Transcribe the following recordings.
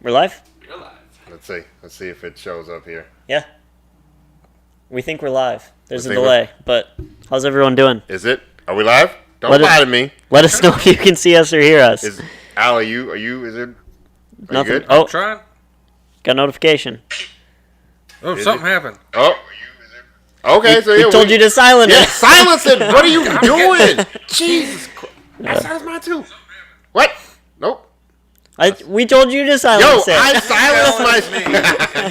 We're live? You're live. Let's see if it shows up here. Yeah. We think we're live. There's a delay, but how's everyone doing? Is it? Are we live? Don't lie to me. Let us know if you can see us or hear us. Al, are you, is it? Nothing. You good? Oh, Trying. got a notification. Oh, something happened. Oh. Okay, so yeah. We told you to silence it. Silence it. What are you doing? Jesus Christ. I silenced mine too. What? Nope. We told you to silence it. I silenced my shit.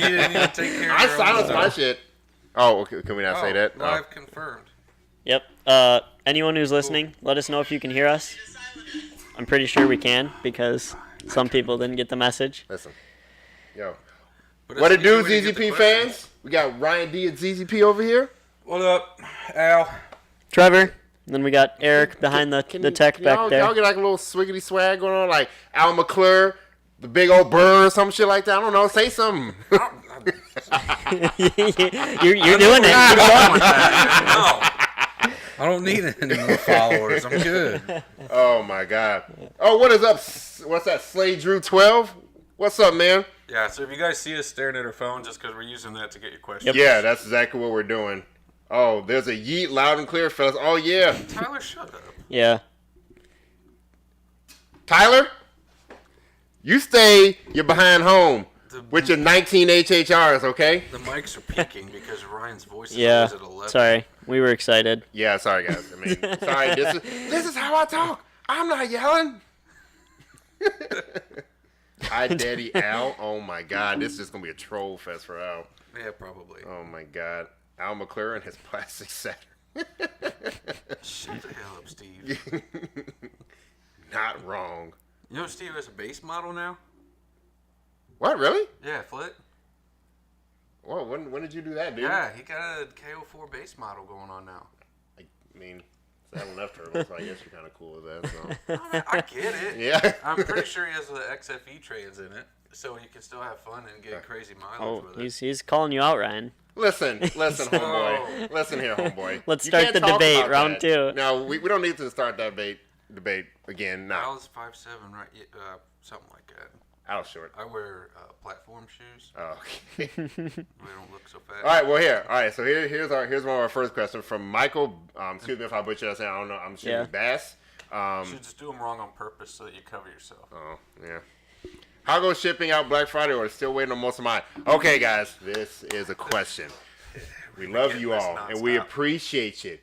You didn't even take care of I your own silenced stuff. my shit. Oh, okay. Can we not say that? Live confirmed. Yep. Anyone who's listening, let us know if you can hear us. I'm pretty sure we can because some people didn't get the message. Listen. Yo. But What it do, it's a good way to get ZZP the fans? We got Ryan D at ZZP over here. What up, Al? Trevor. Then we got Eric behind the tech back there. Y'all get like a little swiggity swag going on, like Al McClure, the big old bird or some shit like that. I don't know. Say something. You're doing it. Keep going. No. I don't need any more followers. I'm good. Oh my God. Oh, what is up? What's that? Slade Drew 12? What's up, man? Yeah, so if you guys see us staring at our phone, just because we're using that to get your questions. Yeah, that's exactly what we're doing. Oh, there's a yeet loud and clear, fellas. Oh yeah. Tyler, shut up. Yeah. Tyler, you stay. You're behind home with your 19 HHRs, okay? The mics are peaking because Ryan's voice is Yeah. always at 11. Sorry. We were excited. Yeah, sorry guys. I mean, sorry. This is how I talk. I'm not yelling. Hi, Daddy Al. Oh my God, this is gonna be a troll fest for Al. Yeah, probably. Oh my God, Al McClure and his plastic Saturn. Shut the hell up, Steve. Not wrong. You know Steve has a base model now? What, really? Yeah, Flit. Well, when did you do that, dude? Yeah, he got a KO4 base model going on now. I mean, it's L&F turbo, so I guess you're kind of cool with that. So. I get it. Yeah. I'm pretty sure he has the XFE trans in it, so he can still have fun and get crazy mileage with it. He's calling you out, Ryan. Listen, homeboy. Listen here, homeboy. Let's You start can't the talk debate, about round that. two. No, we don't need to start that debate again. No. Al's 5'7", right? Something like that. Al's short. I wear platform shoes. Oh, okay. They don't look so fast. All right, well here. All right, so here's one of our first questions from Michael. Excuse me if I butcher that. I don't know. I'm shooting Bass. You should just do them wrong on purpose so that you cover yourself. Oh yeah. How goes shipping out Black Friday, or still waiting on most of mine? Okay, guys, this is a question. We love you all, and we appreciate you,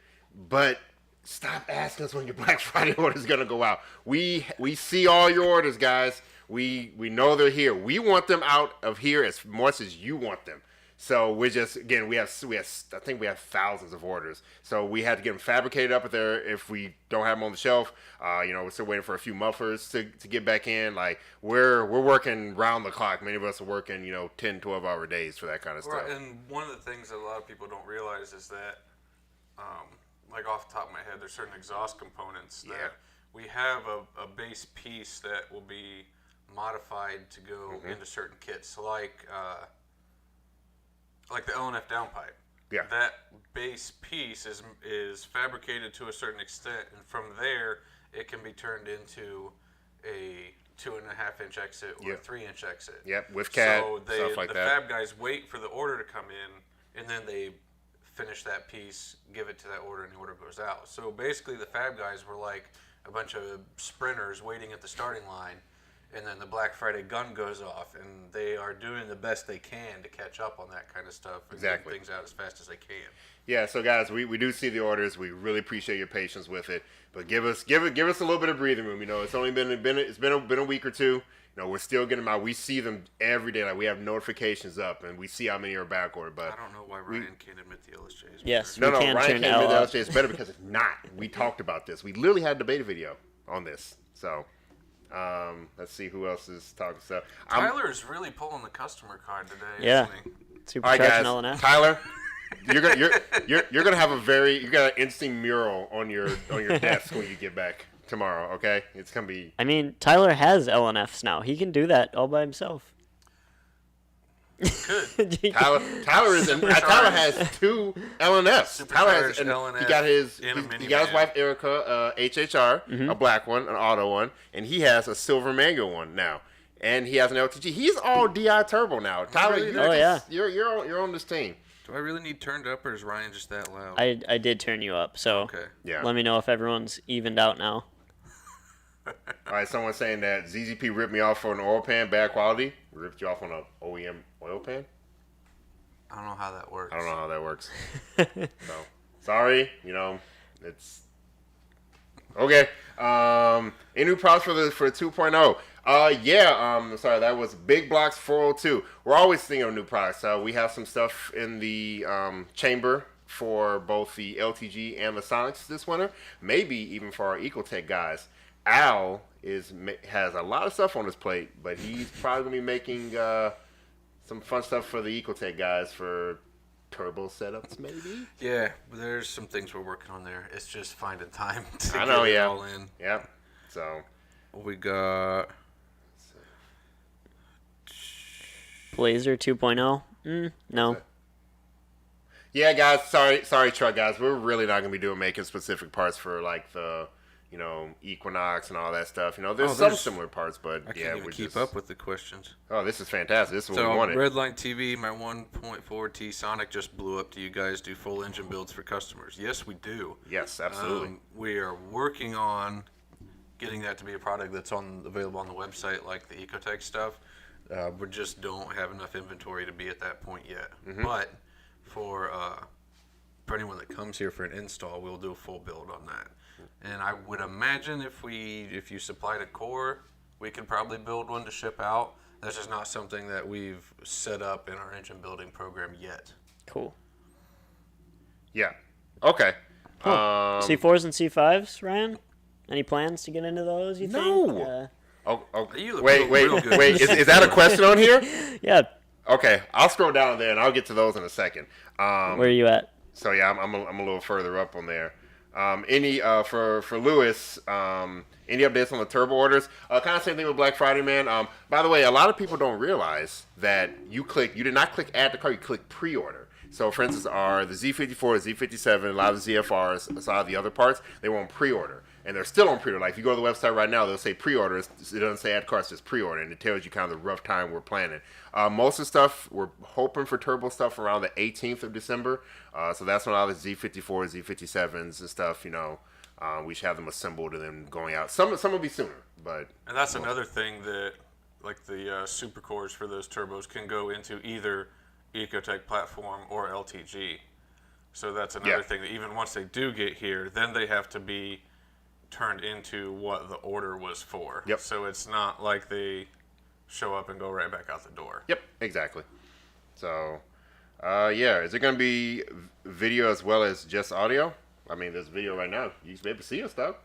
but stop asking us when your Black Friday order is gonna go out. We see all your orders, guys. We know they're here. We want them out of here as much as you want them. So we're just, again, I think we have thousands of orders. So we had to get them fabricated up there if we don't have them on the shelf. We're still waiting for a few mufflers to get back in. Like we're working round the clock. Many of us are working, 10, 12-hour days for that kind of stuff. Right, and one of the things that a lot of people don't realize is that, like off the top of my head, there's certain exhaust components that we have a base piece that will be modified to go into certain kits, like the L&F downpipe. Yeah. That base piece is fabricated to a certain extent, and from there it can be turned into a 2.5-inch exit or a 3-inch exit. Yep, with CAD, so stuff like the that. fab guys wait for the order to come in, and then they finish that piece, give it to that order, and the order goes out. So basically the fab guys were like a bunch of sprinters waiting at the starting line, and then the Black Friday gun goes off, and they are doing the best they can to catch up on that kind of stuff and get things out as fast as they can. Yeah, so guys, we do see the orders. We really appreciate your patience with it, but give us a little bit of breathing room. It's only been a week or two. We're still getting them out. We see them every day. Like we have notifications up, and we see how many are back ordered. But I don't know why Ryan can't admit the Lsjt is better. Yes, no, Ryan can't admit the Lsjt is better because it's not. We talked about this. We literally had a debate video on this. So. Let's see who else is talking stuff. Tyler is really pulling the customer card today. Yeah. Isn't he? All right, guys. L&F. Tyler, you're gonna have you got an interesting mural on your desk when you get back tomorrow. Okay, it's gonna be. I mean, Tyler has L&Fs now. He can do that all by himself. Could. Tyler has 2 LNFs. Tyler has, LNF he got his minivan. wife Erica HHR, a black one, an auto one, and he has a silver manual one now. And he has an LTG. He's all DI turbo now. Tyler, you're on this team. Do I really need turned up, or is Ryan just that loud? I did turn you up, so Okay. Yeah. let me know if everyone's evened out now. All right, someone's saying that ZZP ripped me off for an oil pan, bad quality. Ripped you off on an OEM oil pan? I don't know how that works. I don't know how that works. So, sorry, it's okay. Any new products for 2.0? Sorry, that was Big Blocks 402. We're always thinking of new products. We have some stuff in the chamber for both the LTG and the Sonics this winter. Maybe even for our Ecotec guys. Al has a lot of stuff on his plate, but he's probably gonna be making some fun stuff for the Ecotec guys for turbo setups, maybe. Yeah, there's some things we're working on there. It's just finding time to get it all in. Yeah. So we got Blazer 2.0? No. Yeah, guys. Sorry, truck guys. We're really not gonna be making specific parts for like the Equinox and all that stuff. There's some similar parts, but I can't even keep up with the questions. Oh, this is fantastic. This is what we wanted. Redline TV, my 1.4T Sonic just blew up. Do you guys do full engine builds for customers? Yes, we do. Yes, absolutely. We are working on getting that to be a product that's available on the website, like the Ecotec stuff. We just don't have enough inventory to be at that point yet. Mm-hmm. But for anyone that comes here for an install, we'll do a full build on that. And I would imagine if you supplied a core, we could probably build one to ship out. That's just not something that we've set up in our engine building program yet. Cool. Yeah. Okay. Cool. C4s and C5s, Ryan? Any plans to get into those, you think? No. You look wait. real good. Is that a question on here? Yeah. Okay, I'll scroll down there and I'll get to those in a second. Where are you at? So yeah, I'm a little further up on there. For Lewis, any updates on the turbo orders? Kind of same thing with Black Friday, man. By the way, a lot of people don't realize that you did not click add to cart, you click pre-order. So for instance, the Z54, Z57, a lot of the ZFRs, a lot of the other parts, they were on pre-order. And they're still on pre-order. Like if you go to the website right now, they'll say pre-order. It doesn't say add carts, it's pre-order, and it tells you kind of the rough time we're planning. Most of the stuff we're hoping for turbo stuff around the 18th of December. So that's when all the Z54s, Z57s, and stuff. We should have them assembled and then going out. Some will be sooner, but and that's another thing that like the super cores for those turbos can go into either Ecotec platform or LTG. So that's another thing that even once they do get here, then they have to be turned into what the order was for. Yep. So it's not like they show up and go right back out the door. Yep, exactly. So, is it going to be video as well as just audio? I mean, there's video right now. You can be able to see us, stuff.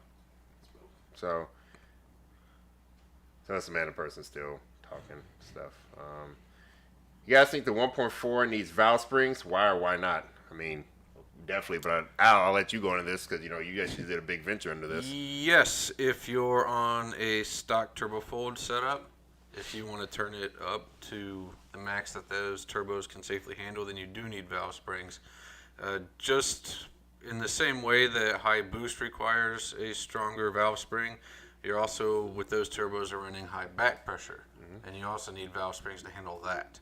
So that's the man in person still talking stuff. You guys think the 1.4 needs valve springs? Why or why not? I mean, definitely, but I'll let you go into this because you guys did a big venture into this. Yes, if you're on a stock turbofold setup, if you want to turn it up to the max that those turbos can safely handle, then you do need valve springs. Just in the same way that high boost requires a stronger valve spring, you're also, with those turbos, are running high back pressure, and you also need valve springs to handle that.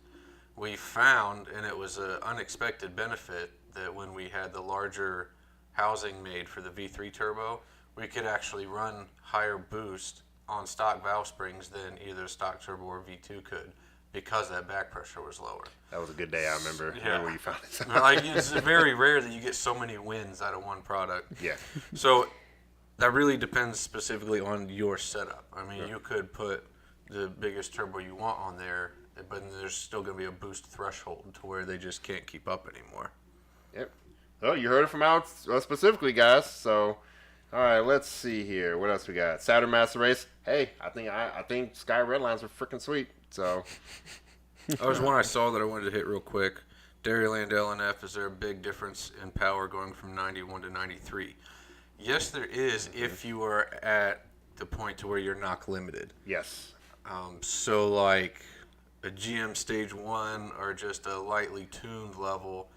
We found, and it was an unexpected benefit, that when we had the larger housing made for the V3 turbo, we could actually run higher boost on stock valve springs than either stock turbo or V2 could, because that back pressure was lower. That was a good day, I remember. Yeah. Where you found it. Like, it's very rare that you get so many wins out of one product. Yeah. So that really depends specifically on your setup. I mean, you could put the biggest turbo you want on there, but there's still going to be a boost threshold to where they just can't keep up anymore. Yep. Well, you heard it from out specifically, guys. So, all right, let's see here. What else we got? Saturn Master Race. Hey, I think Sky Redlines are freaking sweet. So, there's one I saw that I wanted to hit real quick. Dairyland LNF. Is there a big difference in power going from 91 to 93? Yes, there is. If you are at the point to where you're knock limited. Yes. So like a GM Stage 1 or just a lightly tuned level,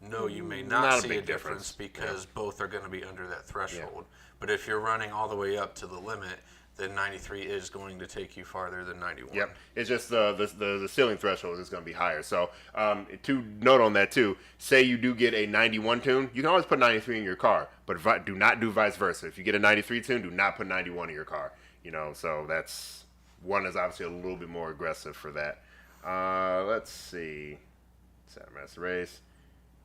no, you may not, Not a see big a difference because both are going to be under that threshold. But if you're running all the way up to the limit, then 93 is going to take you farther than 91. Yep, it's just the ceiling threshold is going to be higher. So to note on that too, say you do get a 91 tune, you can always put 93 in your car, but do not do vice versa. If you get a 93 tune, do not put 91 in your car. So that's one is obviously a little bit more aggressive for that. Let's see, Saturn Master Race.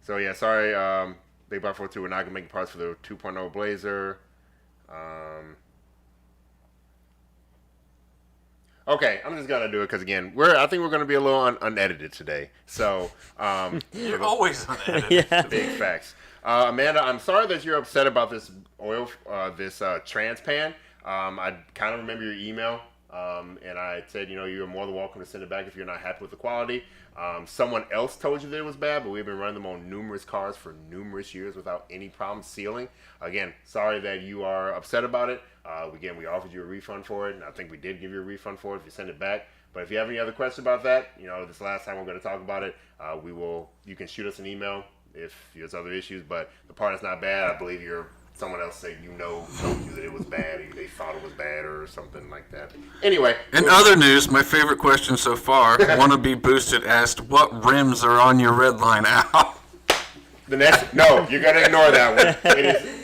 So yeah, sorry, Big Bar 42, we're not gonna make parts for the 2.0 Blazer. Okay, I'm just gonna do it because again, I think we're gonna be a little unedited today. So you're always unedited. Yeah. Big facts. Amanda, I'm sorry that you're upset about this oil, trans pan. I kind of remember your email, and I said, you're more than welcome to send it back if you're not happy with the quality. Someone else told you that it was bad, but we've been running them on numerous cars for numerous years without any problem sealing. Again, sorry that you are upset about it. Again, we offered you a refund for it, and I think we did give you a refund for it if you send it back. But if you have any other questions about that, this last time we're going to talk about it, you can shoot us an email if there's other issues, but the part is not bad. I believe someone else said told you that it was bad, or they thought it was bad, or something like that. Anyway. In other news, my favorite question so far, Wanna Be Boosted asked, what rims are on your red line, Al? No, you're going to ignore that one.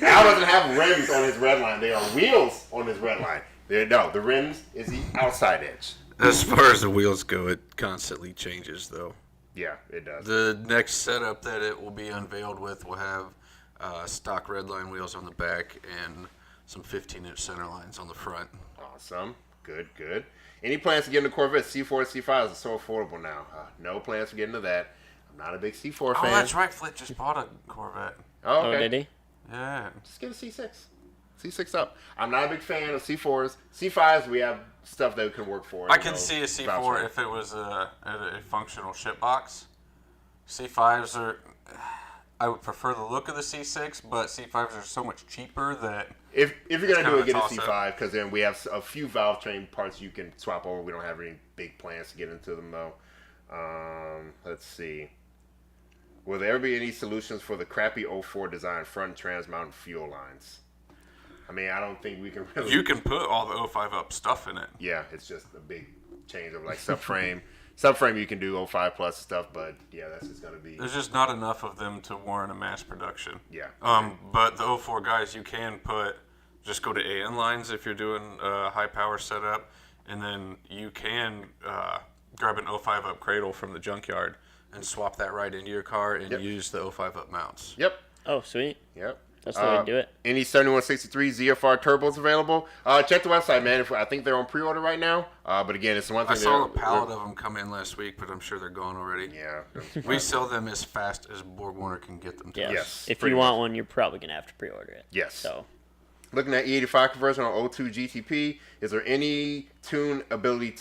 Al doesn't have rims on his red line. They are wheels on his red line. The rims is the outside edge. As far as the wheels go, it constantly changes, though. Yeah, it does. The next setup that it will be unveiled with will have stock redline wheels on the back and some 15-inch center lines on the front. Awesome. Good. Any plans to get into Corvette? C4 and C5s are so affordable now. No plans to get into that. I'm not a big C4 fan. Oh, that's right. Flick just bought a Corvette. Oh, okay. Oh, did he? Yeah. Just get a C6. C6 up. I'm not a big fan of C4s. C5s, we have stuff that can work for. I can see a C4 if it was a functional ship box. C5s are... I would prefer the look of the C6, but C5s are so much cheaper that... If you're going to do it, get a toss-up. C5, because then we have a few valve train parts you can swap over. We don't have any big plans to get into them, though. Let's see. Will there be any solutions for the crappy 04 design front trans mount fuel lines? I mean, I don't think we can really... You can put all the 05 up stuff in it. Yeah, it's just a big change of like subframe. Subframe you can do 05 plus stuff, but yeah, that's just going to be... There's just not enough of them to warrant a mass production. Yeah. But the 04 guys, you can just go to AN lines if you're doing a high power setup, and then you can grab an 05 up cradle from the junkyard and swap that right into your car and use the 05 up mounts. Yep. Oh, sweet. Yep. That's the way to do it. Any 7163 ZFR turbos available? Check the website, man. I think they're on pre-order right now. But again, it's one thing. I saw a pallet of them come in last week, but I'm sure they're gone already. Yeah. We sell them as fast as Borg Warner can get them to us. Yes. If you want one, you're probably going to have to pre-order it. Yes. So, looking at E85 conversion on 02 GTP, is there any tune ability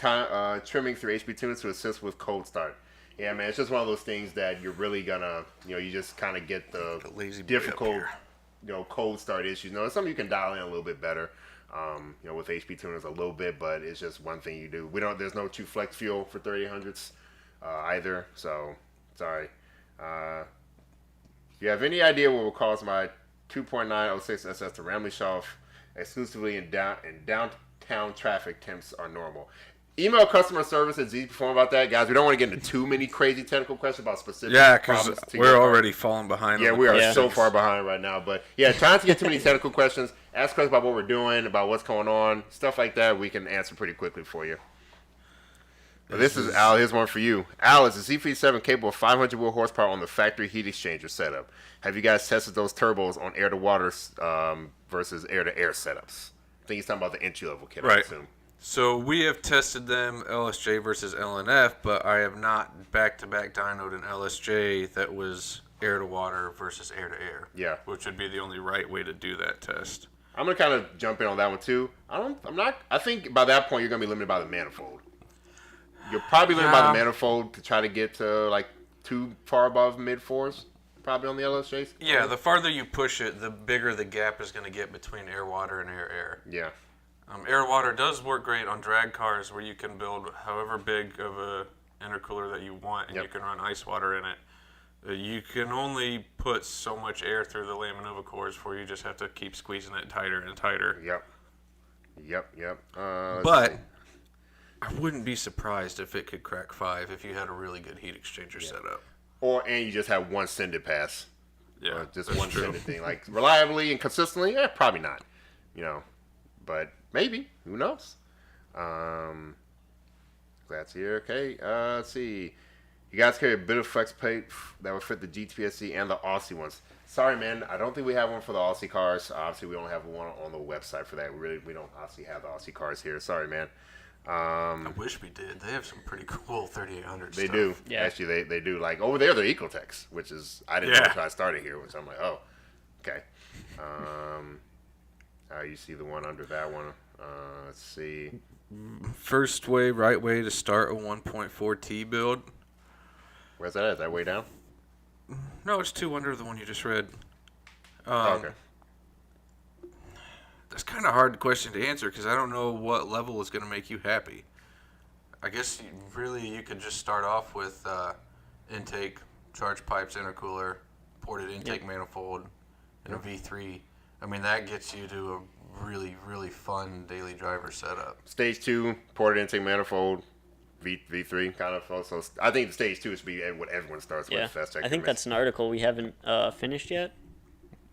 trimming through HP tuners to assist with cold start? Yeah, man, it's just one of those things that you're really gonna, you just kind of get the lazy boy difficult, up cold start issues. It's something you can dial in a little bit better, with HP tuners a little bit, but it's just one thing you do. There's no true flex fuel for 3800s either, so sorry. You have any idea what will cause my 2.906 SS to randomly shut off exclusively in downtown traffic temps are normal? Email customer service at ZZPerformance about that, guys. We don't want to get into too many crazy technical questions about specific problems. Because we're already falling behind. Yeah, we are so far behind right now. But yeah, trying to get too many technical questions. Ask questions about what we're doing, about what's going on, stuff like that. We can answer pretty quickly for you. But this is Al. Here's one for you. Al, is the Z57 capable of 500 wheel horsepower on the factory heat exchanger setup? Have you guys tested those turbos on air to water versus air to air setups? I think he's talking about the entry level kit. Right. I assume. So we have tested them Lsjt versus LNF, but I have not back-to-back dynoed an Lsjt that was air-to-water versus air-to-air. Yeah. Which would be the only right way to do that test. I'm going to kind of jump in on that one, too. I think by that point, you're going to be limited by the manifold. You're probably limited by the manifold to try to get to, like, too far above mid-fours, probably on the Lsjts. Yeah, the farther you push it, the bigger the gap is going to get between air-water and air-air. Yeah. Air water does work great on drag cars where you can build however big of a intercooler that you want, and Yep. you can run ice water in it. You can only put so much air through the Laminova cores before you just have to keep squeezing it tighter and tighter. Yep. But I wouldn't be surprised if it could crack 5 if you had a really good heat exchanger set up. And you just have one sended pass. Yeah, Just that's one true. sended thing. Like, reliably and consistently, probably not. But maybe. Who knows? That's here. Okay, let's see. You guys carry a bit of flex plate that would fit the GTPSC and the Aussie ones. Sorry, man. I don't think we have one for the Aussie cars. Obviously, we only have one on the website for that. We don't obviously have the Aussie cars here. Sorry, man. I wish we did. They have some pretty cool 3800 They stuff. do. Yeah. Actually, they do. Like, over there, they're Ecotecs, which is, I didn't know until I started here, which I'm like, oh, okay. You see the one under that one. Let's see. First way, right way to start a 1.4T build. Where's that at? Is that way down? No, it's 2 under the one you just read. Okay. That's kind of a hard question to answer because I don't know what level is going to make you happy. I guess you could just start off with intake, charge pipes, intercooler, ported intake manifold, and a V3. I mean, that gets you to a really, really fun daily driver setup. Stage 2, ported intake manifold, V3 kind of. So I think the stage 2 is be what everyone starts with. Fast I think that's an article we haven't finished yet.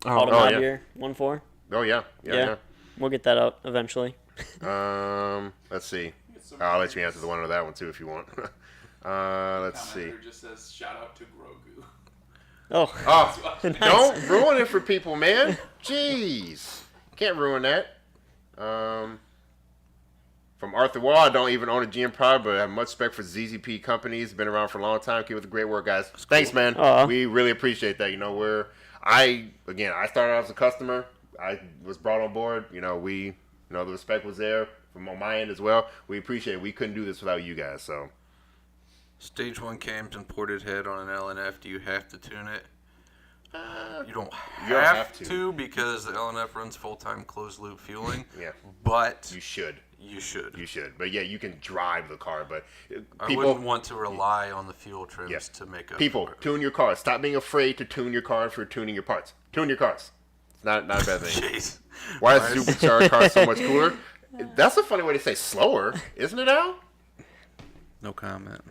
Oh, Automobier 1.4. Oh, yeah. We'll get that out eventually. Let's see. I'll let you answer the one on that one too if you want. Let's see. Just says shout out to Grogu. Oh, Oh, don't ruin it for people, man. Jeez, can't ruin that. From Arthur Wall, I don't even own a GM product, but I have much respect for ZZP companies. Been around for a long time. Keep up the great work, guys. Thanks, man. We really appreciate that. I started out as a customer. I was brought on board. The respect was there from on my end as well. We appreciate it. We couldn't do this without you guys. So, Stage 1 cams and ported head on an LNF. Do you have to tune it? You don't have to because the LNF runs full-time closed-loop fueling. Yeah. But you should. You should. But yeah, you can drive the car. But I wouldn't want to rely on the fuel trims to make up. People, tune your cars. Stop being afraid to tune your car for tuning your parts. Tune your cars. It's not a bad thing. Jeez. Why is supercharged car so much cooler? That's a funny way to say slower, isn't it, Al? No comment.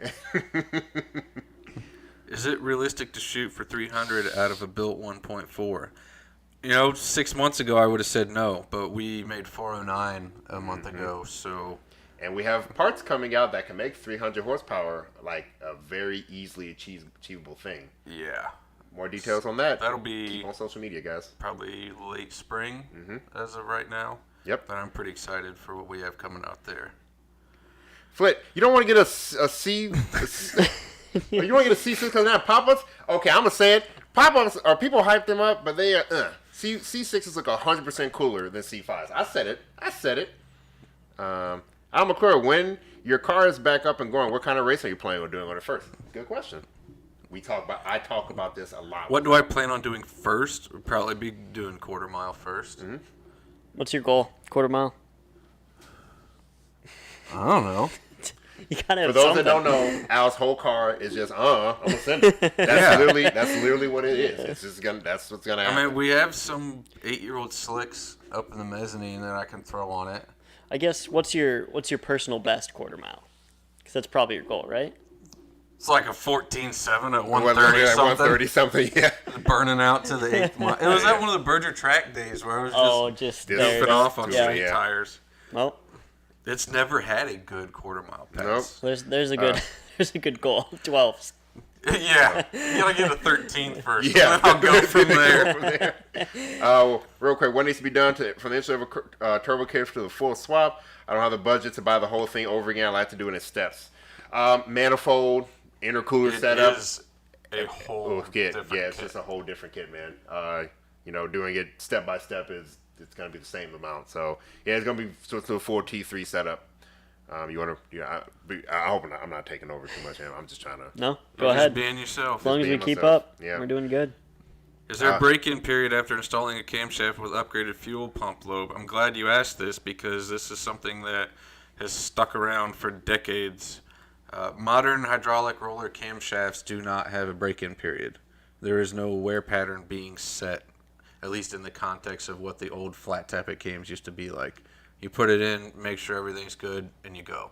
Is it realistic to shoot for 300 out of a built 1.4? 6 months ago I would have said no, but we made 409 a month ago, so. And we have parts coming out that can make 300 horsepower like a very easily achievable thing. Yeah. More details on that. That'll be keep on social media, guys. Probably late spring as of right now. Yep. But I'm pretty excited for what we have coming out there. Flit, you don't want to get a C. You want to get a C6 because not pop-ups? Okay, I'm gonna say it. Pop-ups are people hype them up, but they are C6s look 100% cooler than C5s. I said it. I'm clear when your car is back up and going. What kind of racing are you planning on doing on it first? Good question. I talk about this a lot. What do I plan on doing first? Would probably be doing quarter mile first. Mm-hmm. What's your goal? Quarter mile? I don't know. You gotta have For those something. that don't know, Al's whole car is just I'm gonna send it. That's literally what it is. It's just that's what's gonna happen. I mean, we have some 8-year-old slicks up in the mezzanine that I can throw on it. I guess what's your personal best quarter mile? Because that's probably your goal, right? It's like a 14.7 at 130 something. 130 something, yeah. Burning out to the 8th mile. It was at one of the Berger track days where I was just there. goofing off on Yeah. street tires. Well, it's never had a good quarter mile pass. Nope. there's a good there's a good goal. 12s. Yeah, you gotta get a 13 first. Yeah, and then I'll go from there. Real quick, what needs to be done from the inside of a turbo kit to the full swap? I don't have the budget to buy the whole thing over again. I like to do it in steps. Manifold, intercooler setup. It is a whole different kit. It's just a whole different kit, man. Doing it step by step it's gonna be the same amount. So yeah, it's gonna be to a full T3 setup. I hope I'm not taking over too much. I'm just trying to. No, go Just ahead. being yourself. As long as we being keep myself. up, Yeah. we're doing good. Is there a break-in period after installing a camshaft with upgraded fuel pump lobe? I'm glad you asked this because this is something that has stuck around for decades. Modern hydraulic roller camshafts do not have a break-in period. There is no wear pattern being set, at least in the context of what the old flat tappet cams used to be like. You put it in, make sure everything's good, and you go.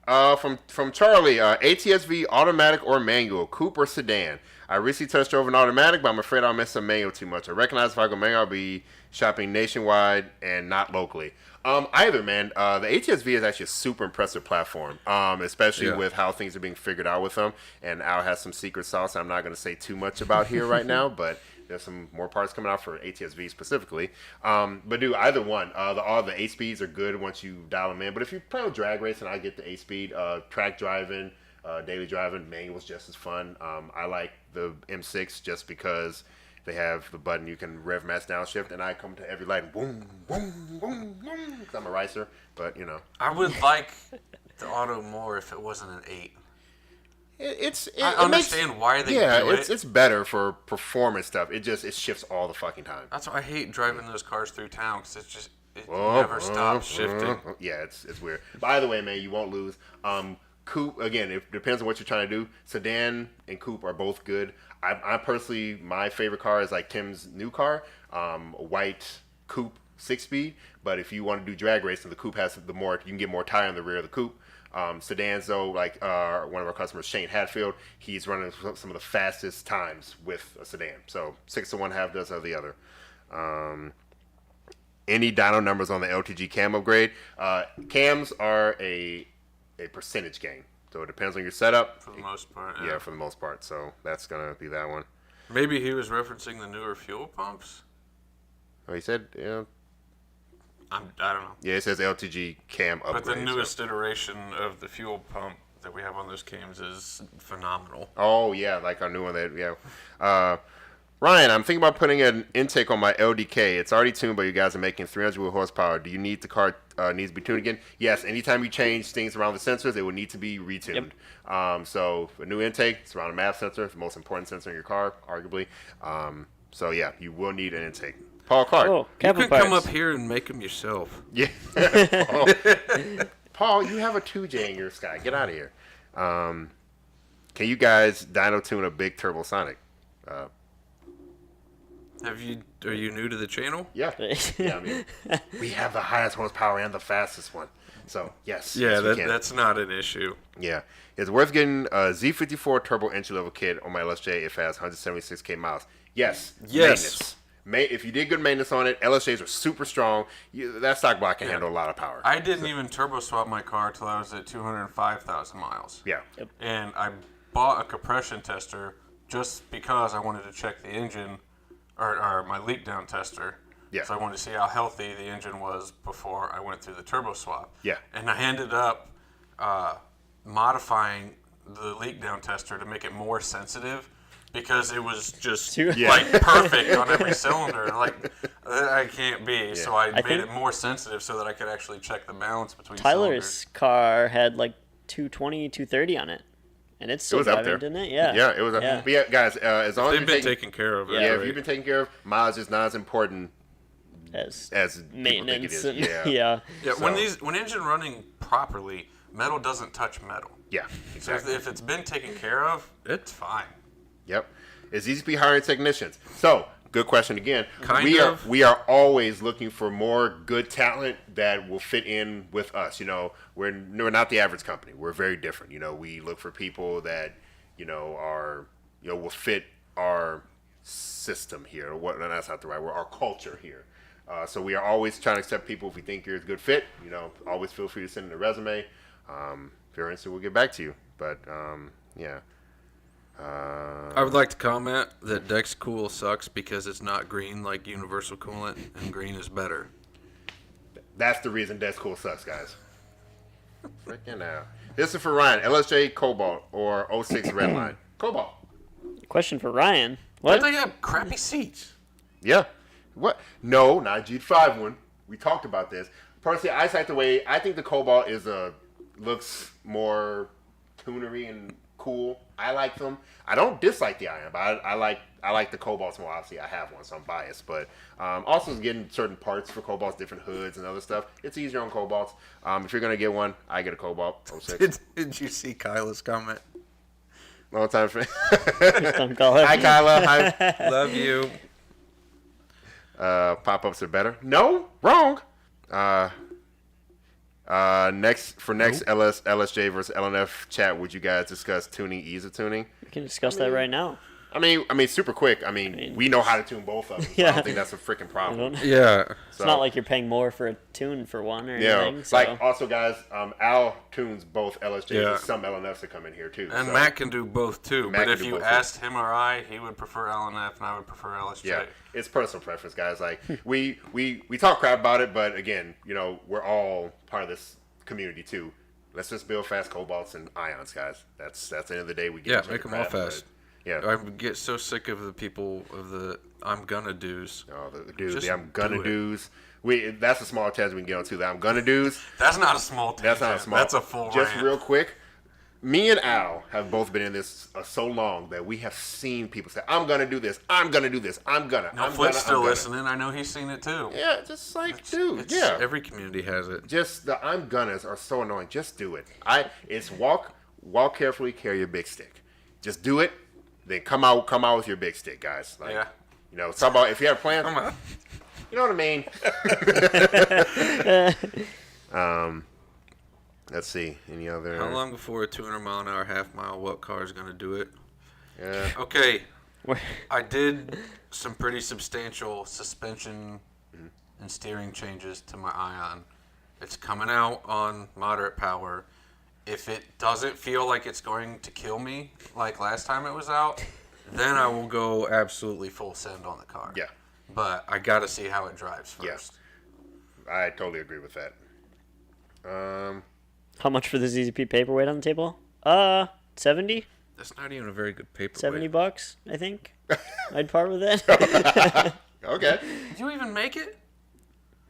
From Charlie, ATSV automatic or manual, coupe or sedan? I recently touched over an automatic, but I'm afraid I'll miss a manual too much. I recognize if I go manual, I'll be shopping nationwide and not locally. Either, man. The ATSV is actually a super impressive platform, especially with how things are being figured out with them. And Al has some secret sauce I'm not going to say too much about here right now, but there's some more parts coming out for ATSV specifically. But dude, either one. All the 8-speeds are good once you dial them in. But if you play with drag racing, I get the 8-speed. Track driving, daily driving, manual's just as fun. I like the M6 just because they have the button you can rev max downshift, and I come to every light and boom, boom, boom, boom, because I'm a racer. But, you know. I would like the auto more if it wasn't an 8. I understand why they do it. It's better for performance stuff. It shifts all the fucking time. That's why I hate driving those cars through town, because it never stops shifting. Yeah, it's weird. By the way, man, you won't lose. Coupe, again, it depends on what you're trying to do. Sedan and coupe are both good. I personally, my favorite car is like Tim's new car, a white coupe 6-speed. But if you want to do drag racing, the coupe has you can get more tire in the rear of the coupe. Sedans, though, like one of our customers, Shane Hatfield, he's running some of the fastest times with a sedan. So 6 to 1 half dozen of the other. Any dyno numbers on the LTG cam upgrade? Cams are a percentage game. So it depends on your setup. For the most part, yeah. For the most part. So that's going to be that one. Maybe he was referencing the newer fuel pumps? Oh, he said, yeah. I don't know. Yeah, it says LTG cam upgrade. But the newest iteration of the fuel pump that we have on those cams is phenomenal. Oh, yeah, like our new one. Ryan, I'm thinking about putting an intake on my LDK. It's already tuned, but you guys are making 300 horsepower. Do you need the car needs to be tuned again? Yes, anytime you change things around the sensors, it will need to be retuned. Yep. So a new intake, it's around a MAP sensor, the most important sensor in your car, arguably. So yeah, you will need an intake. Paul Clark. Oh, you can come up here and make them yourself. Yeah. Paul, you have a 2J in your sky. Get out of here. Can you guys dyno tune a big turbosonic? Are you new to the channel? Yeah. I mean, we have the highest horsepower and the fastest one. So, yes. Yeah, that's not an issue. Yeah. It's worth getting a Z54 turbo entry-level kit on my Lsjt if it has 176k miles. Yes. Maintenance. If you did good maintenance on it, LSJs are super strong. That stock block can handle a lot of power. I didn't even turbo swap my car until I was at 205,000 miles. Yeah. Yep. And I bought a compression tester just because I wanted to check the engine, or my leak down tester. Yeah. So I wanted to see how healthy the engine was before I went through the turbo swap. Yeah. And I ended up modifying the leak down tester to make it more sensitive, because it was just like perfect on every cylinder. Like, I can't be. Yeah. So I made it more sensitive so that I could actually check the balance between Tyler's cylinders. car had like 220, 230 on it. And it's still driving, didn't it? Yeah. Yeah, it was up there. But yeah, guys, as long as they've been taken care of. Yeah, if you've been taken care of, mileage is not as important as maintenance. People think it is. Yeah. So, when engine running properly, metal doesn't touch metal. Yeah, exactly. So if it's been taken care of, it's fine. Yep. Is ZZP hiring technicians? So, good question again. We are always looking for more good talent that will fit in with us. You know, we're not the average company. We're very different. You know, we look for people that, will fit our system here. That's not the right word. Our culture here. So we are always trying to accept people if we think you're a good fit. You know, always feel free to send in a resume. If you're interested, we'll get back to you. But, yeah. I would like to comment that Dex Cool sucks because it's not green like universal coolant, and green is better. That's the reason Dex Cool sucks, guys. Freaking out. This is for Ryan. Lsjt Cobalt or 06 Redline? Cobalt. Question for Ryan. What? They have crappy seats. Yeah. What? No, not G5 one. We talked about this. Personally, I like the way I think the Cobalt looks more tunery and cool. I like them. I don't dislike the Ion, but I I like the Cobalts more. Obviously, I have one, so I'm biased. But also getting certain parts for Cobalts, different hoods and other stuff. It's easier on Cobalts. If you're gonna get one, I get a Cobalt 06. Did you see Kyla's comment? Long time friend. Don't call her. Hi, Kyla. Hi. Love you. Pop-ups are better. No, wrong. Next LSJ versus LNF chat, would you guys discuss tuning, ease of tuning? We can discuss that right now. I mean, super quick. I mean, we know how to tune both of them. So I Yeah. don't think that's a freaking problem. Yeah. It's not like you're paying more for a tune for one or Yeah, anything. So. like also guys, Al tunes both LSJs Yeah. and some LNFs that come in here too. And so. Matt can do both too. Matt But can if do you both, too. asked him or I, he would prefer LNF and I would prefer LSJ. Yeah, it's personal preference, guys. Like we talk crap about it, but again, we're all part of this community too. Let's just build fast Cobalts and Ions, guys. That's the end of the day. We get Make them all fast. Yeah. I get so sick of the people of the I'm gonna do's. Oh, the dudes, Just the I'm gonna do it. do's. That's a small tangent we can get onto. The I'm gonna do's. That's not a small tangent. That's not a small. That's a full Just rant. real quick, me and Al have both been in this so long that we have seen people say, "I'm gonna do this. I'm gonna do this. I'm gonna." No, Flint's still listening. I know he's seen it too. Yeah, just like, dude. Yeah. Every community has it. Just the I'm gonnas are so annoying. Just do it. It's walk carefully, carry your big stick. Just do it. Then come out with your big stick, guys. Like, Yeah. Talk about if you have plans. Come on. You know what I mean? Let's see. Any other? How long before a 200-mile-an-hour half-mile? What car is going to do it? Yeah. Okay. Where- I did some pretty substantial suspension and steering changes to my Ion. It's coming out on moderate power. If it doesn't feel like it's going to kill me like last time it was out, then I will go absolutely full send on the car. Yeah. But I got to see how it drives first. Yeah. I totally agree with that. How much for the ZZP paperweight on the table? 70? That's not even a very good paperweight. $70, I think. I'd part with it. Okay. Did you even make it?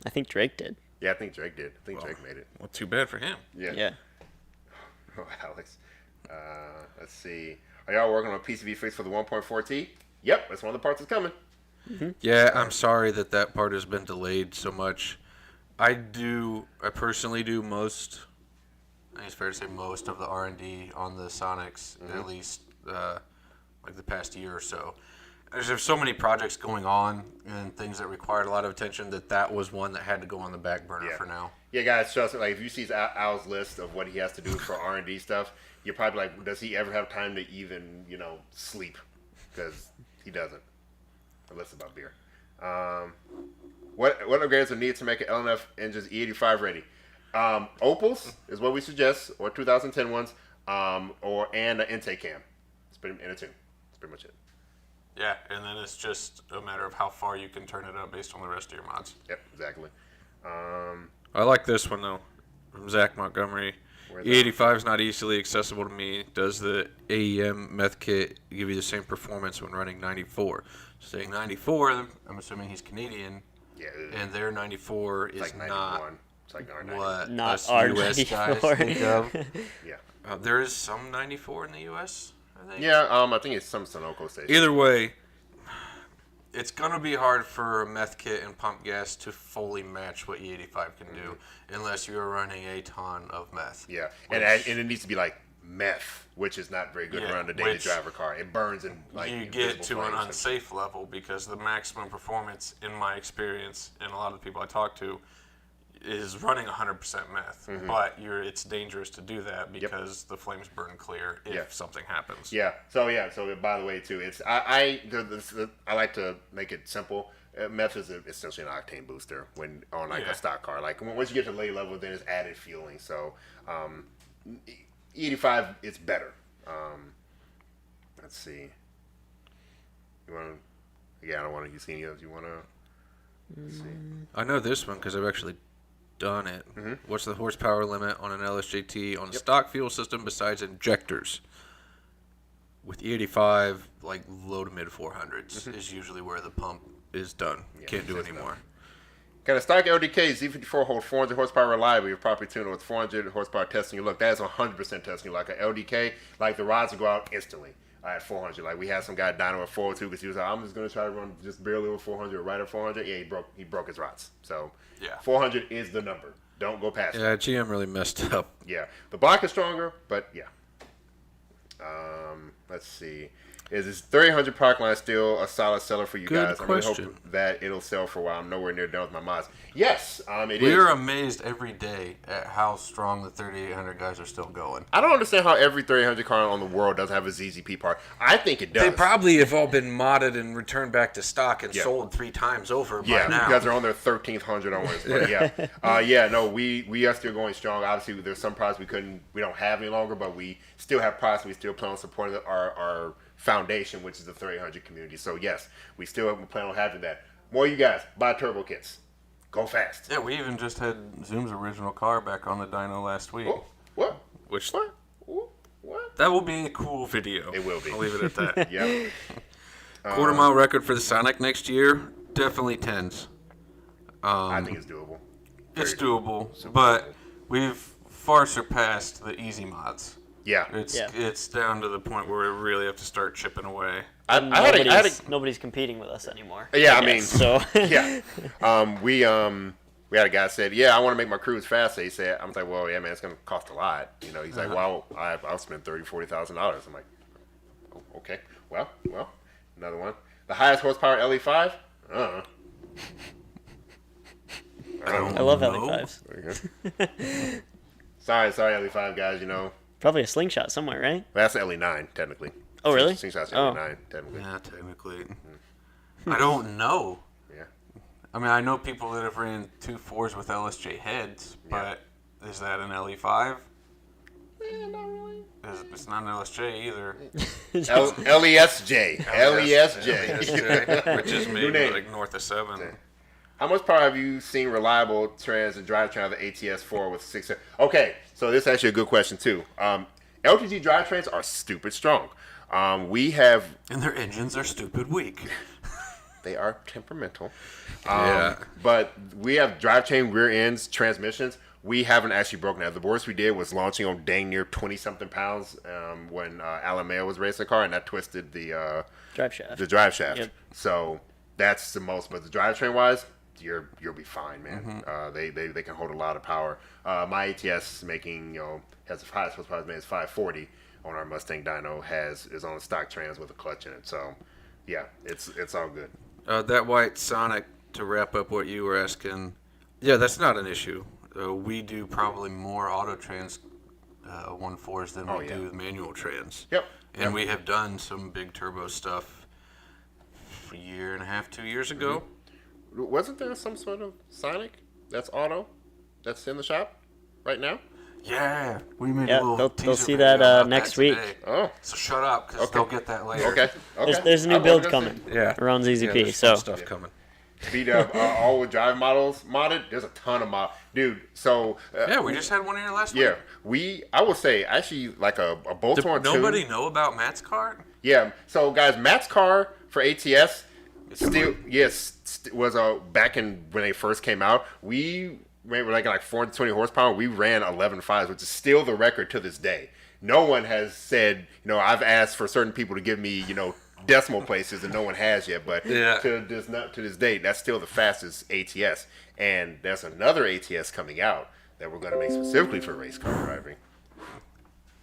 I think Drake did. Yeah, I think Drake did. I think Drake made it. Well, too bad for him. Yeah. Yeah. Oh, Alex. Let's see. Are y'all working on a PCB fix for the 1.4T? Yep, that's one of the parts that's coming. Yeah, I'm sorry that part has been delayed so much. I personally do most, I think it's fair to say most of the R&D on the Sonics, at least like the past year or so. There's so many projects going on and things that required a lot of attention that was one that had to go on the back burner for now. Yeah, guys, trust me. Like, if you see Al's list of what he has to do for R&D stuff, you're probably like, does he ever have time to even, sleep? Because he doesn't. Unless it's about beer. What upgrades are needed to make an LNF engines E85 ready? Opals is what we suggest, or 2010 ones, and an intake cam. And a tune. That's pretty much it. Yeah, and then it's just a matter of how far you can turn it up based on the rest of your mods. Yep, exactly. I like this one, though, from Zach Montgomery. E85 is not easily accessible to me. Does the AEM Meth kit give you the same performance when running 94? Saying 94, I'm assuming he's Canadian, Yeah, and their 94 is like 91. not It's like R91. what Not us US guys R94. think of. Yeah. There is some 94 in the US, I think. Yeah, I think it's some Sunoco station. Either way, it's going to be hard for a Meth kit and pump gas to fully match what E85 can do unless you are running a ton of Meth. Yeah, and it needs to be like meth, which is not very good around a daily driver car. It burns and like you get invisible to an flames. unsafe level because the maximum performance, in my experience, and a lot of the people I talk to, is running 100% meth. But it's dangerous to do that because the flames burn clear if something happens. Yeah. So by the way, too, it's I like to make it simple. Meth is essentially an octane booster when on like a stock car. Like once you get to lay level, then it's added fueling. So E85 it's better. Let's see. You want to? Yeah, I don't want to see any others. You want to? Let's see. I know this one because I've actually done it. What's the horsepower limit on an Lsjt on a stock fuel system besides injectors? With E85, like low to mid 400s is usually where the pump is done. Can't do anymore. Can a stock LDK Z54 hold 400 horsepower reliably if properly tuned with 400 horsepower testing? Look, that is 100% testing. Like an LDK, like the rods will go out instantly. at 400. Like we had some guy dyno at 402 because he was like, I'm just gonna try to run just barely over 400, right at 400. Yeah, he broke his rods. So 400 is the number. Don't go past it. Yeah, GM really messed up. Yeah, the block is stronger, but yeah. Let's see. Is this 300 product line still a solid seller for you guys? I really hope that it'll sell for a while. I'm nowhere near done with my mods. Yes, it is. We are amazed every day at how strong the 3800 guys are still going. I don't understand how every 3800 car on the world doesn't have a ZZP part. I think it does. They probably have all been modded and returned back to stock and sold 3 times over by now. Because they're on their 1300 on one. We are still going strong. Obviously, there's some products we don't have any longer, but we still have products. We still plan on supporting our foundation, which is the 3800 community. So yes, we still plan on having that. More you guys buy turbo kits. Go fast. Yeah, we even just had Zoom's original car back on the dyno last week. What? That will be a cool video. It will be. I'll leave it at that. Yeah. Quarter mile record for the Sonic next year, definitely 10s. I think it's doable. It's doable, but we've far surpassed the easy mods. Yeah. It's down to the point where we really have to start chipping away. Nobody's competing with us anymore. Yeah, Yeah. We had a guy said, I want to make my Cruze faster. He said, I'm like, well, yeah, man, it's going to cost a lot. He's like, well, I'll spend $30,000, $40,000. I'm like, oh, okay. Well, another one. The highest horsepower Lsjt? I love LE5s. Sorry, Lsjt guys, Probably a slingshot somewhere, right? That's LE9, technically. Oh, really? Slingshot's LE9, technically. Yeah, technically. I don't know. Yeah. I mean, I know people that have ran 2.4s with Lsjt heads, but is that an LE5? Not really. It's not an Lsjt either. Lsj. Lsj. Which is maybe like north of 7. How much power have you seen reliable trans and drivetrain of the ATS4 with 6? Okay, so this is actually a good question too. LTG drivetrains are stupid strong. We have... And their engines are stupid weak. They are temperamental. Yeah. But we have drivetrain rear ends, transmissions. We haven't actually broken that. The worst we did was launching on dang near 20-something pounds when Alameda was racing a car, and that twisted the drive shaft. The drive shaft. Yep. So that's the most. But the drivetrain-wise, you'll be fine, man. They can hold a lot of power. My ATS making has the highest horsepower as 540 on our Mustang dyno is on a stock trans with a clutch in it. So yeah, it's all good. That white Sonic, to wrap up what you were asking, that's not an issue. We do probably more auto trans 1.4s than we do with manual trans. Yep. And we have done some big turbo stuff a year and a half, 2 years ago. Wasn't there some sort of Sonic that's auto that's in the shop right now? Yeah, we made a little teaser they'll see video that about next that week. today. Oh. So shut up, because they'll get that later. Okay. There's a new build coming around ZZP. There's so stuff coming. Beat up all-wheel drive models modded. There's a ton of mod, dude. So we just had one here last week. Yeah, I will say actually like a bolt-on. Did nobody know about Matt's car? Yeah. So guys, Matt's car for ATS was back in when they first came out. We ran like 420 horsepower. We ran 11.5s, which is still the record to this day. No one has said, I've asked for certain people to give me, decimal places, and no one has yet. But to this date, that's still the fastest ATS. And there's another ATS coming out that we're going to make specifically for race car driving.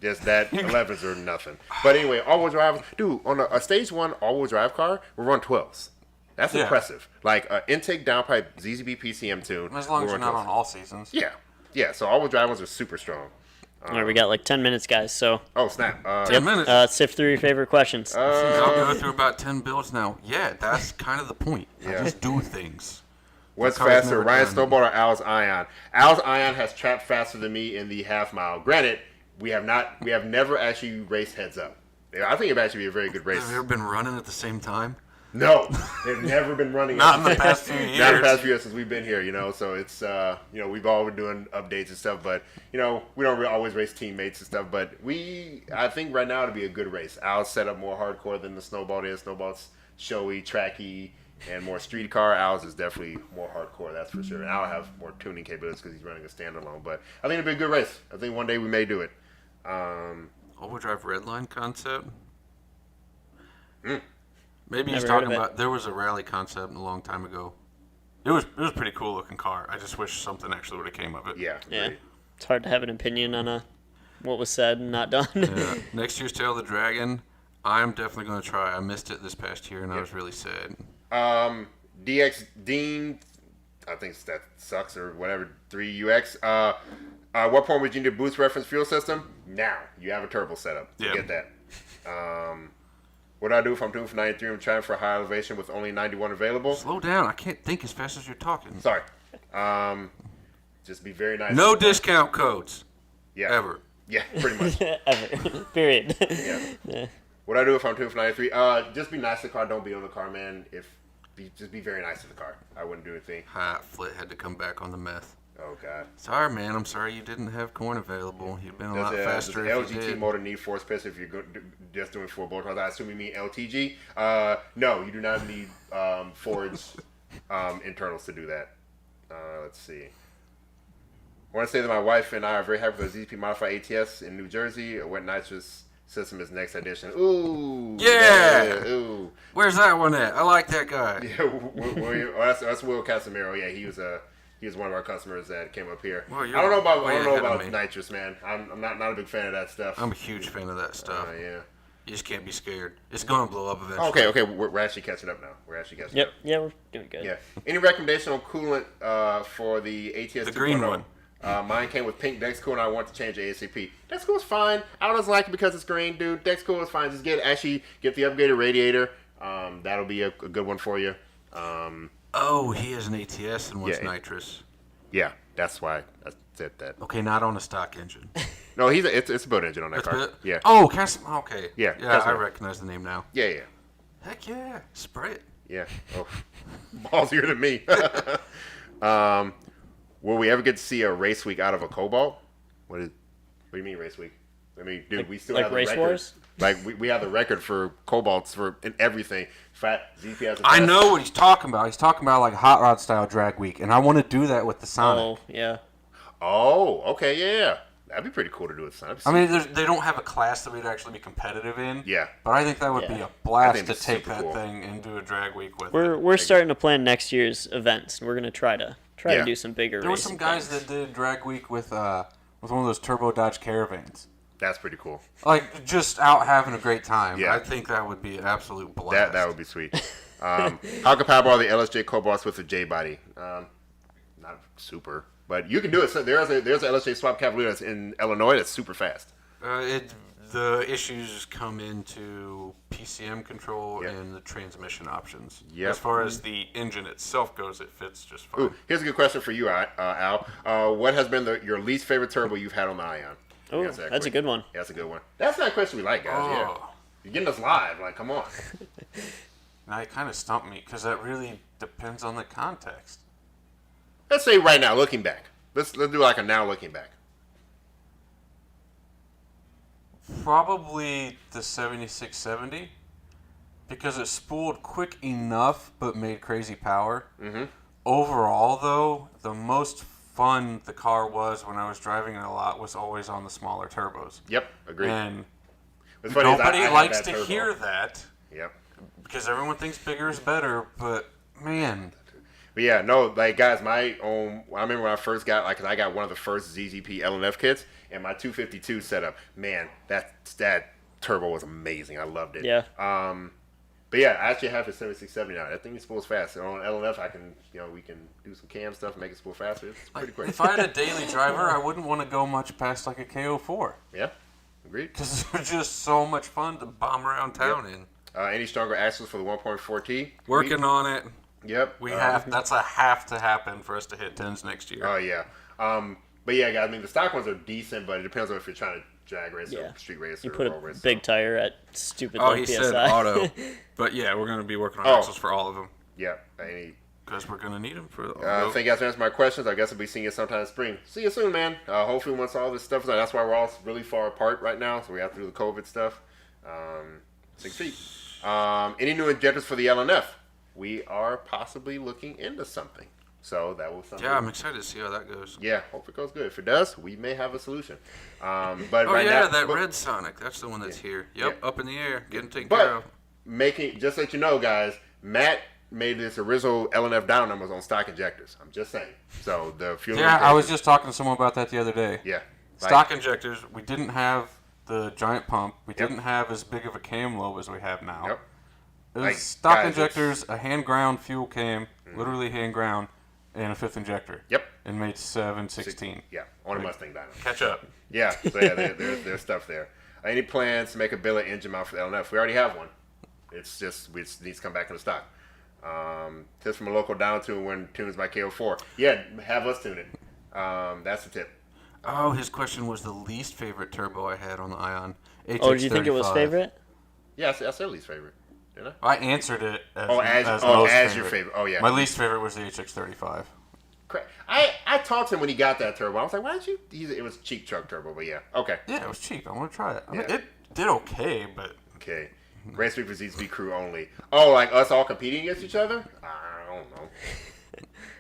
Just that 11s are nothing. But anyway, all-wheel drive, dude. On a stage 1 all-wheel drive car, we run 12s. That's impressive. Like intake downpipe ZZP PCM tune. As long as you're not on all seasons. Yeah. So all-wheel drive ones are super strong. all right, we got like 10 minutes, guys. So oh snap! 10 minutes. Sift through your favorite questions. I'll go through about 10 builds now. Yeah, that's kind of the point. Yeah. Just do things. What's faster, Ryan's Snowball or Al's Ion? Al's Ion has trapped faster than me in the half mile. Granted, we have never actually raced heads up. I think it'd actually be a very good race. Have you ever been running at the same time? No, they've never been running. Not in the past few years. Not in the past few years since we've been here, So it's, we've all been doing updates and stuff, but, we don't really always race teammates and stuff. But I think right now it'll be a good race. Al's set up more hardcore than the Snowball is. Snowball's showy, tracky, and more street car. Al's is definitely more hardcore, that's for sure. And Al have more tuning capabilities because he's running a standalone. But I think it'll be a good race. I think one day we may do it. All-wheel drive redline concept? Maybe he's Never heard talking of it. about. There was a rally concept a long time ago. It was a pretty cool looking car. I just wish something actually would have came of it. Yeah. Yeah. Great. It's hard to have an opinion on what was said and not done. Yeah. Next year's Tail of the Dragon, I'm definitely going to try. I missed it this past year, and I was really sad. DX Dean, I think that sucks or whatever. 3UX. What point would you need a boost reference fuel system? Now you have a turbo setup. Yeah. Get that. What do I do if I'm doing for 93? I'm trying for a high elevation with only 91 available. Slow down. I can't think as fast as you're talking. Sorry. Just be very nice. No discount codes. Yeah. Ever. Yeah, pretty much. Ever. Period. Yeah. What do I do if I'm doing for 93? Just be nice to the car. Don't be on the car, man. Just be very nice to the car. I wouldn't do anything. Flit had to come back on the meth. Oh God. Sorry, man. I'm sorry you didn't have corn available. You'd been a lot faster Does if you LGT did. motor need force pitch if you're just doing 4 bolt I assume you mean LTG. No, you do not need Ford's internals to do that. Let's see. I want to say that my wife and I are very happy with the ZZP modified ATS in New Jersey. A wet nitrous system is next edition. Ooh. Yeah. Ooh. Where's that one at? I like that guy. Yeah. That's Will Casimiro. Yeah, he was one of our customers that came up here. Well, I don't know about ahead of me. nitrous, man. I'm not a big fan of that stuff. I'm a huge fan of that stuff. Yeah. You just can't be scared. It's going to blow up eventually. Okay. We're actually catching up now. Yep. Yeah, we're doing good. Yeah. Any recommendation on coolant for the ATS? The green one. Mine came with pink Dexcool, and I want to change the ASAP. Dexcool is fine. I don't like it because it's green, dude. Dexcool is fine. Just get the upgraded radiator. That'll be a good one for you. Oh, he has an ATS and one's Yeah. nitrous. Yeah, that's why I said that. Okay, not on a stock engine. No, it's a boat engine on that That's car. it? Yeah. Oh, okay. Yeah, Yeah, that's I right. recognize the name now. Yeah. Heck yeah. Spray it. Yeah. Oh, ballsier than me. Will we ever get to see a race week out of a Cobalt? What do you mean race week? I mean, dude, we still like have the Race record. Wars? Like we have the record for Cobalts in everything. ZP has the I best. know what he's talking about. He's talking about like hot rod style drag week, and I want to do that with the Sonic. Oh, yeah. Oh, okay, yeah. That'd be pretty cool to do with Sonic. I mean, they don't have a class that we'd actually be competitive in. Yeah. But I think that would be Yeah. a blast think to it's take super that cool. thing and do a drag week with it. We're starting to plan next year's events. We're gonna try to Yeah. do some bigger. There were racing some guys things. that did drag week with one of those turbo Dodge Caravans. That's pretty cool. Like, just out having a great time. Yeah. I think that would be an absolute blast. That would be sweet. How compatible are the Lsjt Cobalts with the J body? Not super, but you can do it. So there's a Lsjt Swap Cavalier that's in Illinois that's super fast. The issues come into PCM control Yep. and the transmission options. Yep. As far as the engine itself goes, it fits just fine. Ooh, here's a good question for you, Al. What has been your least favorite turbo you've had on the Ion? Oh, Answer that that's a quick. good one. Yeah, that's a good one. That's not a question we like, guys. Yeah, Oh. you're getting us live. Like, come on. Now you kind of stumped me because that really depends on the context. Let's say right now, looking back. Let's do like a now looking back. Probably the 7670 because it spooled quick enough but made crazy power. Mm-hmm. Overall, though, the most fun the car was when I was driving it a lot was always on the smaller turbos. Yep, agreed. And What's funny is nobody I had likes that to turbo. hear that Yep. because everyone thinks bigger is better, but man, But yeah, no, like guys, my own. I remember when I first got I got one of the first ZZP LNF kits, and my 252 setup. Man, that turbo was amazing. I loved it. Yeah. But yeah, I actually have a 7670 now. That thing spools fast. And on LNF, we can do some cam stuff, make it spool faster. It's pretty quick. if I had a daily driver, I wouldn't want to go much past like a KO4 Yeah, agreed. because they're just so much fun to bomb around town in. Any stronger axles for the 1.4T? Working on it. Yep. We have that's a have to happen for us to hit 10s next year. Oh yeah. But yeah, guys. I mean, the stock ones are decent, but it depends on if you're trying to drag race Yeah. or street race You or put road a race. big tire at stupid Oh, low he PSI. said auto. But yeah, we're going to be working on Oh. axles for all of them Yeah. Any because we're going to need them for the thank you guys for answering my questions. I guess I'll be seeing you sometime in spring. See you soon, man. Hopefully once all this stuff is done. That's why we're all really far apart right now, so we have to do the COVID stuff. 6 feet. Any new injectors for the LNF? We are possibly looking into something. So that will something. Yeah, I'm excited to see how that goes. Yeah, hope it goes good. If it does, we may have a solution. But Oh right yeah, now, that but- red Sonic. That's the one that's here. Yep, Yeah. up in the air, getting taken But- care of. making, just so you know, guys, Matt made this original LNF down numbers on stock injectors. I'm just saying. So the fuel. Yeah, I was just talking to someone about that the other day. Yeah. Stock injectors, we didn't have the giant pump. We didn't have as big of a cam lobe as we have now. Yep. It was Like, stock guys, injectors, a hand ground fuel cam, literally hand ground, and a fifth injector. Yep. And made 716. Yeah, on a Mustang dyno. Catch up. Yeah, so yeah, there's stuff there. Any plans to make a billet engine mount for the LNF? We already have one. It's just, we just need to come back into stock. Tips from a local down tune when tunes by KO4. Yeah, have us tune it. That's the tip. Oh, his question was the least favorite turbo I had on the Ion. HX35. Oh, did you think it was favorite? Yeah, I said least favorite. Didn't I answered it as, as your favorite. Oh, yeah. My least favorite was the HX35. I talked to him when he got that turbo. I was like, why did you? It was cheap truck turbo, but yeah. Okay. Yeah, it was cheap. I want to try it. I mean, Yeah. it did okay, but... Okay. Race week for ZZP crew only. Oh, like us all competing against each other? I don't know.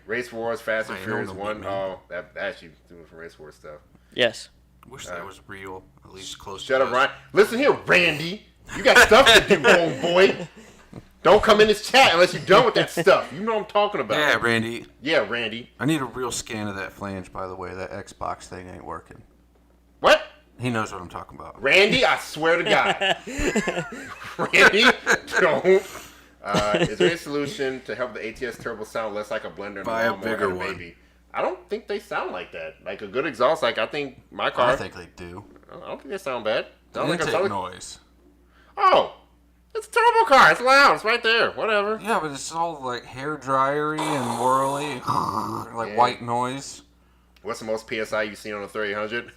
Race Wars, Fast and I Furious don't 1. know. Oh, that actually doing some Race Wars stuff. Yes. Wish that was real, at least close Shut to up, us. Ryan. Listen here, Randy. You got stuff to do, homeboy. Don't come in this chat unless you're done with that stuff. You know what I'm talking about. Yeah, Randy. Yeah, Randy. I need a real scan of that flange, by the way. That Xbox thing ain't working. What? He knows what I'm talking about. Randy, I swear to God. Randy, don't. Is there any solution to help the ATS turbo sound less like a blender and Buy a more bigger like one. baby? I don't think they sound like that. Like a good exhaust, like I think my car. I think they do. I don't think they sound bad. Sounds like a Intake solid- noise. Oh, it's a turbo car. It's loud. It's right there. Whatever. Yeah, but it's all like hair dryery and whirly, like Yeah. white noise. What's the most PSI you've seen on a 3800?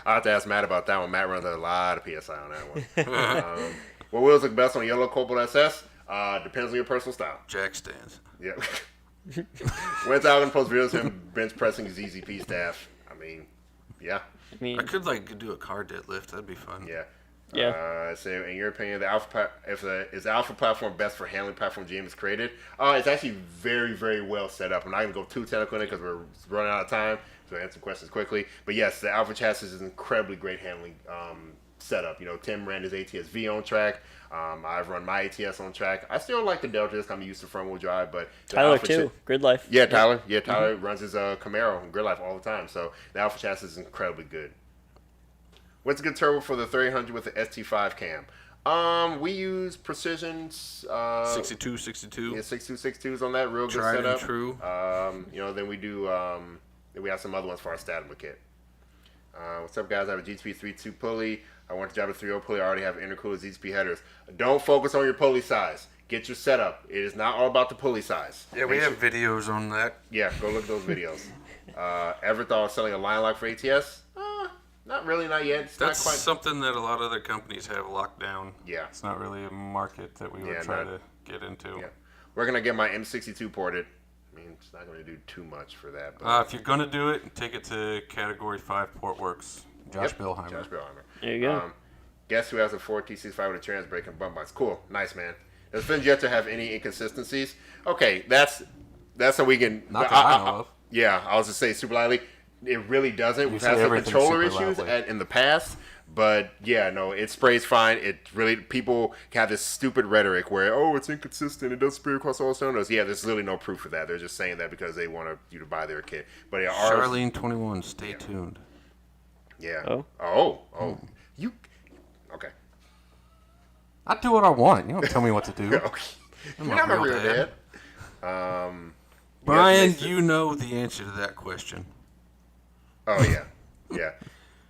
I'll have to ask Matt about that one. Matt runs a lot of PSI on that one. What wheels look best on a yellow Cobalt SS? Depends on your personal style. Jack stands. Yeah. When's Al gonna post videos of him bench pressing ZZP staff? I mean, yeah. I mean, I could like do a car deadlift. That'd be fun. Yeah. Yeah. So, in your opinion, is the Alpha platform best for handling platform GM has created? It's actually very, very well set up. I'm not going to go too technical in it because we're running out of time, so answer questions quickly. But yes, the Alpha chassis is an incredibly great handling setup. You know, Tim ran his ATS-V on track. I've run my ATS on track. I still like the Delta, just I'm used to front wheel drive, but the Tyler Alpha too. Grid life. Yeah, Tyler. Yeah, Tyler runs his Camaro and Grid Life all the time. So the Alpha chassis is incredibly good. What's a good turbo for the 300 with the ST5 cam? We use Precision 62. Yeah, 6262s on that. Real good Tried and setup. true. You know, then we do. Then we have some other ones for our Statin kit. What's up, guys? I have a GTP 3.2 pulley. I want to drive a 3.0 pulley. I already have intercooled ZZP headers. Don't focus on your pulley size. Get your setup. It is not all about the pulley size. Yeah, we have videos on that. Yeah, go look at those videos. Ever thought of selling a line lock for ATS? Not really, not yet. It's That's not quite. something that a lot of other companies have locked down. Yeah. It's not really a market that we would Yeah, try not- to get into. Yeah. We're going to get my M62 ported. I mean, it's not going to do too much for that. But If you're going to do it, take it to Category 5 Portworks. Josh Billheimer. Josh Billheimer. There you go. Guess who has a 4T65 with a trans brake and bump box? Cool. Nice, man. Does Finjector have any inconsistencies? Okay, that's so we can. Not that I know of. Yeah, I was just say super lightly. It really doesn't. We've say had some everything's controller super issues loudly. in the past, but yeah, no, it sprays fine. It really, people have this stupid rhetoric where, oh, it's inconsistent. It doesn't spray across all cylinders. Yeah, there's really no proof of that. They're just saying that because they want you to buy their kit. But yeah, ours, Charlene 21, stay tuned. yeah. Oh. You, okay. I do what I want. You don't tell me what to do. Okay. I'm You're not not my real real dad. dad. Brian, yes, you know the answer to that question. Oh yeah, yeah.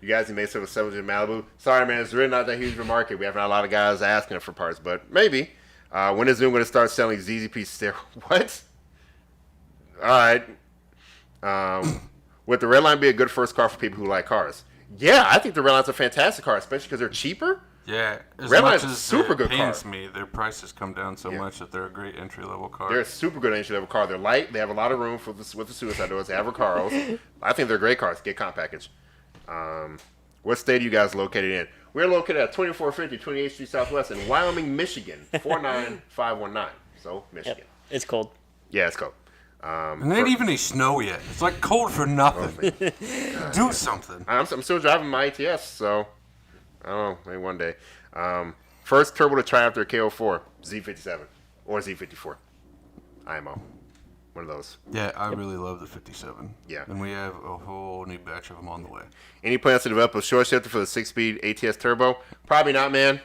You guys in Mesa with 700 Malibu. Sorry, man, it's really not that huge of a market. We haven't had a lot of guys asking for parts, but maybe. When is Zoom going to start selling ZZP stereo? What? All right. Would the Redline be a good first car for people who like cars? Yeah, I think the Redline's a fantastic car, especially because they're cheaper. Yeah, as Redline's much a as super it good pains car. me, their prices come down so Yeah. much that they're a great entry-level car. They're a super good entry-level car. They're light. They have a lot of room with the suicide doors. They have Recaros. I think they're great cars. Get comp package. What state are you guys located in? We're located at 2450 28th Street Southwest in Wyoming, Michigan, 49519. So, Michigan. Yep. It's cold. Yeah, it's cool. and there ain't even any snow yet. It's like cold for nothing. Do something. I'm still driving my ATS, so I don't know, maybe one day. First turbo to try after a KO4, Z57 or Z54. IMO. One of those. Yeah, I really love the 57. Yeah. And we have a whole new batch of them on the way. Any plans to develop a short shifter for the 6-speed ATS turbo? Probably not, man.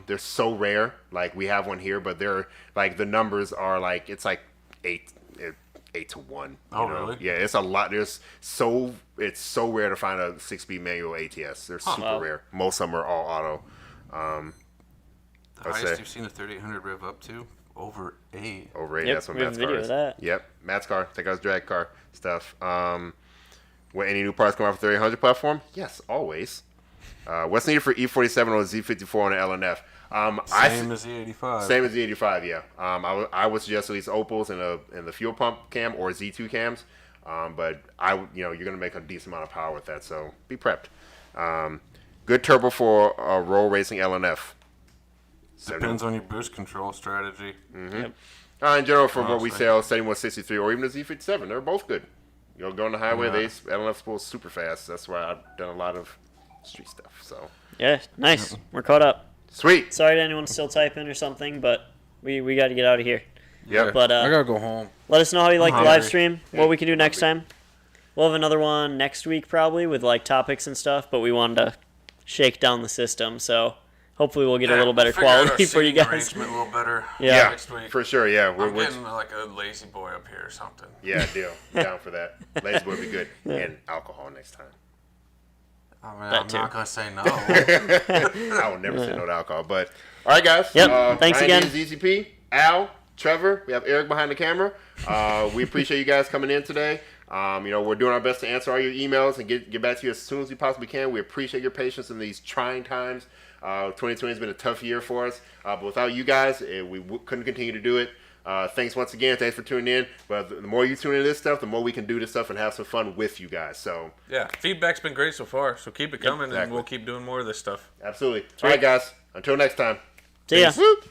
They're so rare. Like, we have one here, but they're, like, the numbers are, like, it's like 8 to 1. Oh, know? really? Yeah, it's a lot. It's so rare to find a 6-speed manual ATS. They're super rare. Most of them are all auto. The highest you've seen a 3800 rev up to? Over 8. Over 8. Yep, That's what we have Matt's a video car of is. that. Yep, Matt's car. Take out his drag car stuff. When any new parts come out for 3800 platform? Yes, always. What's needed for E47 or Z54 on the LNF? Same as the 85. Same as the 85, yeah. I would suggest at least Opals in the fuel pump cam or Z2 cams. But you're gonna make a decent amount of power with that, so be prepped. Good turbo for a roll racing LNF. Depends on your boost control strategy. Mm-hmm. Yep. In general, for what we sell, 7163 or even the Z57, they're both good. You'll go on the highway, LNF spools super fast. That's why I've done a lot of street stuff. So Yeah, nice. We're caught up. sweet. Sorry to anyone still typing or something, but we got to get out of here. Yep. But I gotta go home. let us know how you like the hungry. live stream. What we can do next time. We'll have another one next week probably with like topics and stuff. But we wanted to shake down the system, so hopefully we'll get a little better Figure out our quality for you seating guys. arrangement a little better Yeah. next week. For sure, yeah. I'm getting like a lazy boy up here or something. Yeah, deal. Down for that. Lazy would be good. And alcohol next time. I mean, That I'm too. not going to say no. I will never say no to alcohol. But all right, guys. Yep, thanks Ryan again. D, ZZP, Al, Trevor. We have Eric behind the camera. We appreciate you guys coming in today. We're doing our best to answer all your emails and get back to you as soon as we possibly can. We appreciate your patience in these trying times. 2020 has been a tough year for us, but without you guys, we couldn't continue to do it. Thanks once again. Thanks for tuning in. But the more you tune into this stuff, the more we can do this stuff and have some fun with you guys. So Yeah, feedback's been great so far, so keep it coming, and exactly. we'll keep doing more of this stuff. absolutely. All right, guys. Until next time. See ya. Peace.